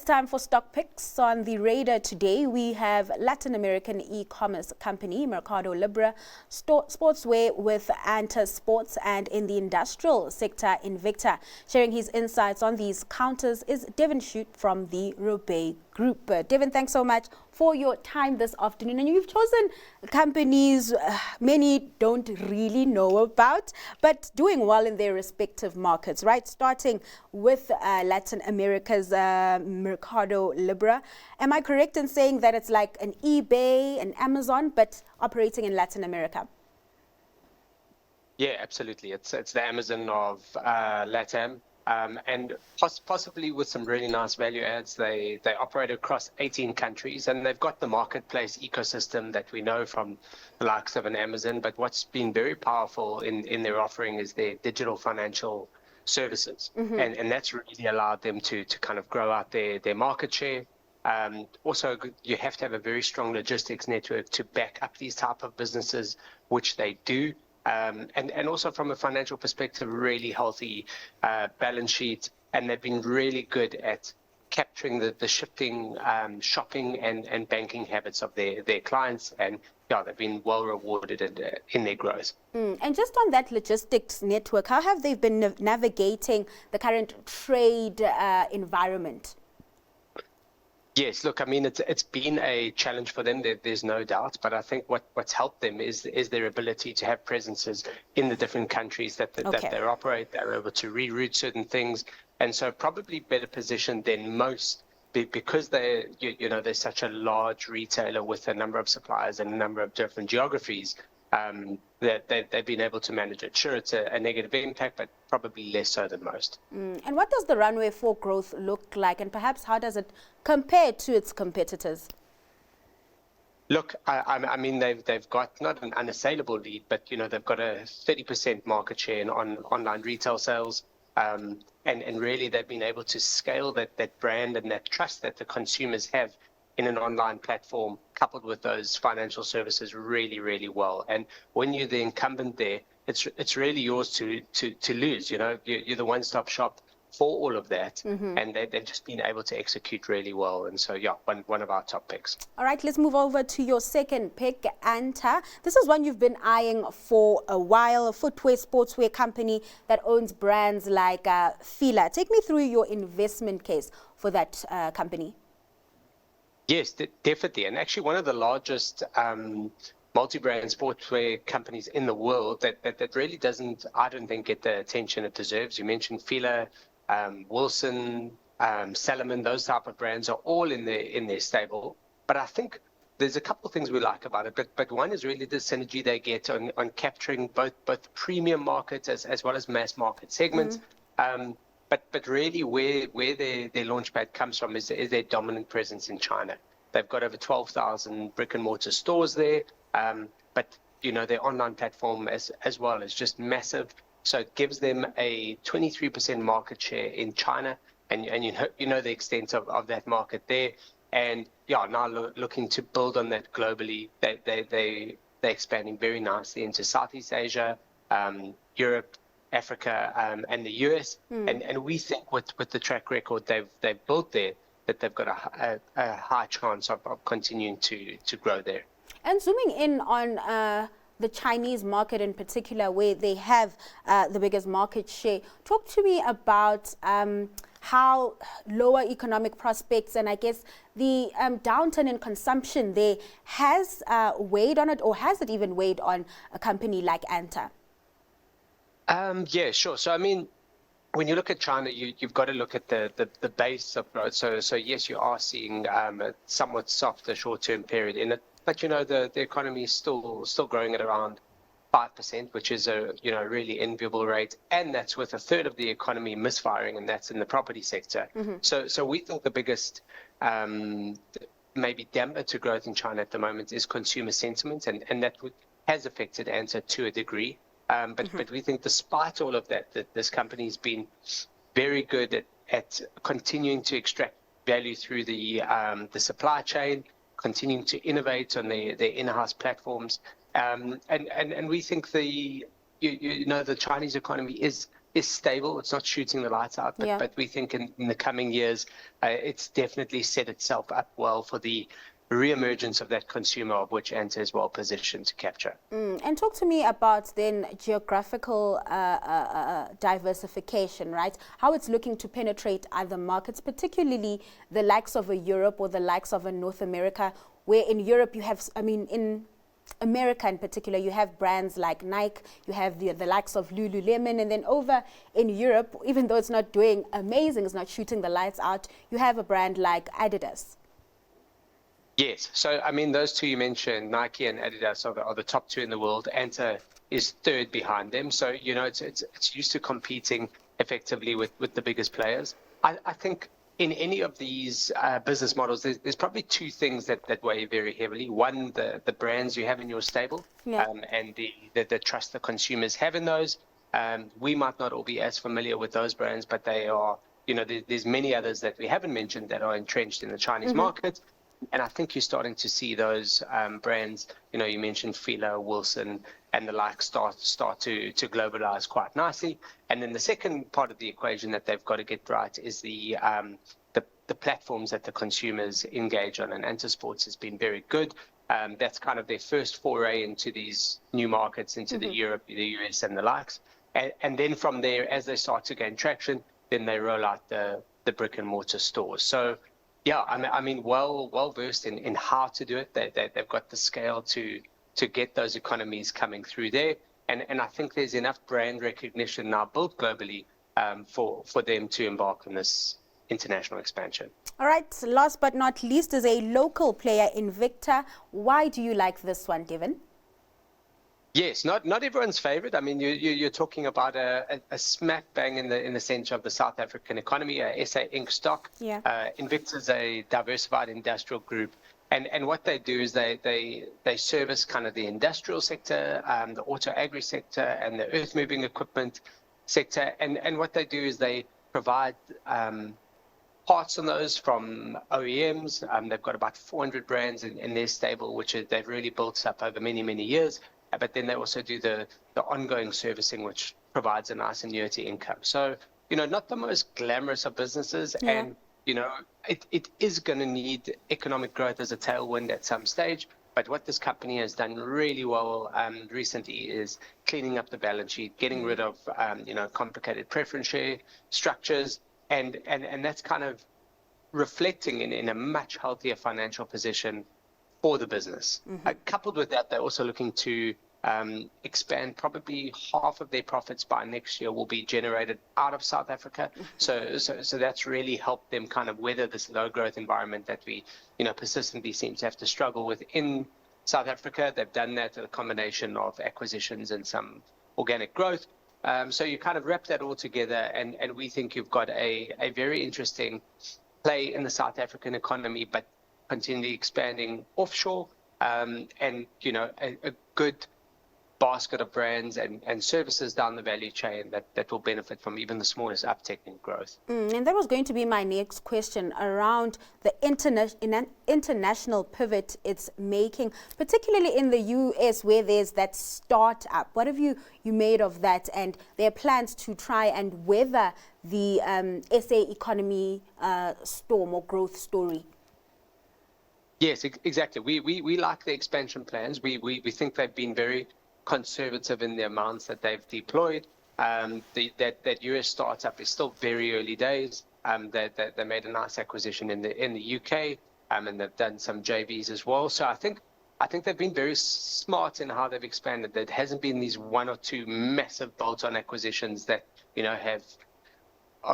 time for stock picks. On the radar today, we have Latin American e-commerce company Mercado Libre, sportswear with Anta Sports, and in the industrial sector, Invicta. Sharing his insights on these counters is Devin Shutte from the Robey Group. Devin, thanks so much for your time this afternoon. And you've chosen companies many don't really know about, but doing well in their respective markets, right? Starting with Latin America's Mercado Libre. Am I correct in saying that it's like an eBay, an Amazon, but operating in Latin America? Yeah, absolutely. It's the Amazon of LATAM. And possibly with some really nice value adds. They operate across 18 countries, and they've got the marketplace ecosystem that we know from the likes of an Amazon. But what's been very powerful in their offering is their digital financial services. Mm-hmm. And that's really allowed them to kind of grow out their market share. Also, you have to have a very strong logistics network to back up these type of businesses, which they do. And also from a financial perspective, really healthy balance sheet, and they've been really good at capturing the shifting shopping and banking habits of their clients, and yeah, they've been well rewarded in their growth. And just on that logistics network, how have they been navigating the current trade environment? Yes, look, I mean, it's been a challenge for them, there's no doubt, but I think what's helped them is their ability to have presences in the different countries that they operate. They're able to reroute certain things, and so probably better positioned than most because they're such a large retailer with a number of suppliers and a number of different geographies. That they've been able to manage it. Sure, it's a negative impact, but probably less so than most. And what does the runway for growth look like, and perhaps how does it compare to its competitors? Look, I mean, they've got not an unassailable lead, but they've got a 30% market share in online retail sales, and really they've been able to scale that brand and that trust that the consumers have in an online platform, coupled with those financial services really, really well. And when you're the incumbent there, it's really yours to lose. You're the one-stop shop for all of that. Mm-hmm. And they've just been able to execute really well. And so, yeah, one of our top picks. All right, let's move over to your second pick, Anta. This is one you've been eyeing for a while, a footwear, sportswear company that owns brands like Fila. Take me through your investment case for that company. Yes, definitely. And actually one of the largest multi-brand sportswear companies in the world that really doesn't, I don't think, get the attention it deserves. You mentioned Fila, Wilson, Salomon, those type of brands are all in their stable. But I think there's a couple of things we like about it. But one is really the synergy they get on capturing both premium markets as well as mass market segments. Mm-hmm. But really where their launchpad comes from is their dominant presence in China. They've got over 12,000 brick and mortar stores there, but their online platform as well is just massive. So it gives them a 23% market share in China, and the extent of that market there. And yeah, now looking to build on that globally. They're expanding very nicely into Southeast Asia, Europe, Africa, and the US, and we think with the track record they've built there that they've got a high chance of continuing to grow there. And zooming in on the Chinese market in particular, where they have the biggest market share, talk to me about how lower economic prospects and I guess the downturn in consumption there has weighed on it, or has it even weighed on a company like Anta? Yeah, sure. So, I mean, when you look at China, you've got to look at the base of growth. So yes, you are seeing a somewhat softer short-term period in it, but the economy is still growing at around 5%, which is a really enviable rate, and that's with a third of the economy misfiring, and that's in the property sector. Mm-hmm. So we think the biggest maybe damper to growth in China at the moment is consumer sentiment, and that has affected Anta to a degree. But we think despite all of that this company's been very good at continuing to extract value through the supply chain, continuing to innovate on their in-house platforms. And we think the Chinese economy is is stable. It's not shooting the lights out, but we think in the coming years, it's definitely set itself up well for the re-emergence of that consumer, of which Anta is well positioned to capture. And talk to me about then geographical diversification, right? How it's looking to penetrate other markets, particularly the likes of a Europe or the likes of a North America, where in Europe you have, in America in particular, you have brands like Nike, you have the likes of Lululemon, and then over in Europe, even though it's not doing amazing, it's not shooting the lights out, you have a brand like Adidas. Yes. So, those two you mentioned, Nike and Adidas, are the top two in the world. Anta is third behind them. So, it's used to competing effectively with the biggest players. I think in any of these business models, there's probably two things that weigh very heavily. One, the brands you have in your stable, and the trust the consumers have in those. We might not all be as familiar with those brands, but they are, there's many others that we haven't mentioned that are entrenched in the Chinese market. And I think you're starting to see those brands, you mentioned Fila, Wilson, and the like start to globalize quite nicely. And then the second part of the equation that they've got to get right is the platforms that the consumers engage on. And Anta Sports has been very good. That's kind of their first foray into these new markets, into the Europe, the US, and the likes. And then from there, as they start to gain traction, then they roll out the brick and mortar stores. So, yeah, well versed in how to do it. They've got the scale to get those economies coming through there. And I think there's enough brand recognition now built globally for them to embark on this international expansion. All right, last but not least is a local player, Invicta. Why do you like this one, Devin? Yes, not everyone's favorite. You're talking about a smack bang in the center of the South African economy, a SA Inc. stock. Yeah. Invicta is a diversified industrial group, and what they do is they service kind of the industrial sector, the auto agri sector, and the earth moving equipment sector. And what they do is they provide parts on those from OEMs. They've got about 400 brands in their stable, which they've really built up over many years. But then they also do the ongoing servicing, which provides a nice annuity income. So, not the most glamorous of businesses. Yeah. And, it is going to need economic growth as a tailwind at some stage. But what this company has done really well recently is cleaning up the balance sheet, getting rid of, complicated preference share structures. And that's kind of reflecting in a much healthier financial position for the business. Coupled with that, they're also looking to expand. Probably half of their profits by next year will be generated out of South Africa. So that's really helped them kind of weather this low growth environment that we, persistently seem to have to struggle with in South Africa. They've done that with a combination of acquisitions and some organic growth. So you kind of wrap that all together, and we think you've got a very interesting play in the South African economy, but continually expanding offshore, and a good basket of brands and services down the value chain that will benefit from even the smallest uptick in growth. And that was going to be my next question around the international pivot it's making, particularly in the US, where there's that startup. What have you made of that, and their plans to try and weather the SA economy storm or growth story? Yes, exactly. We like the expansion plans. We think they've been very conservative in the amounts that they've deployed. That US startup is still very early days. They made a nice acquisition in the UK, and they've done some JVs as well. So I think they've been very smart in how they've expanded. There hasn't been these one or two massive bolt-on acquisitions that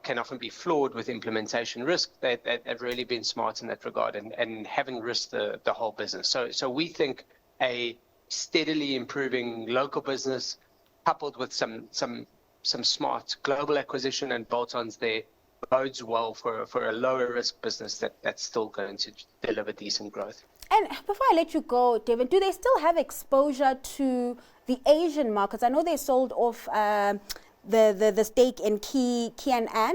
can often be flawed with implementation risk. They've really been smart in that regard and haven't risked the whole business. So we think a steadily improving local business coupled with some smart global acquisition and bolt-ons there bodes well for a lower risk business that's still going to deliver decent growth. And before I let you go, Devin, do they still have exposure to the Asian markets? I know they sold off the stake in Kian.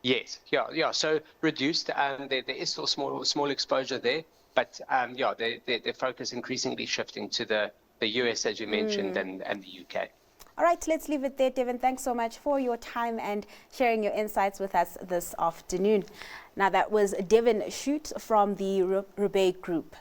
Yes, yeah. So reduced. There is still small exposure there, but their focus increasingly shifting to the US, as you mentioned, and the UK. All right, let's leave it there, Devin. Thanks so much for your time and sharing your insights with us this afternoon. Now, that was Devin Shutte from the Rebay Group.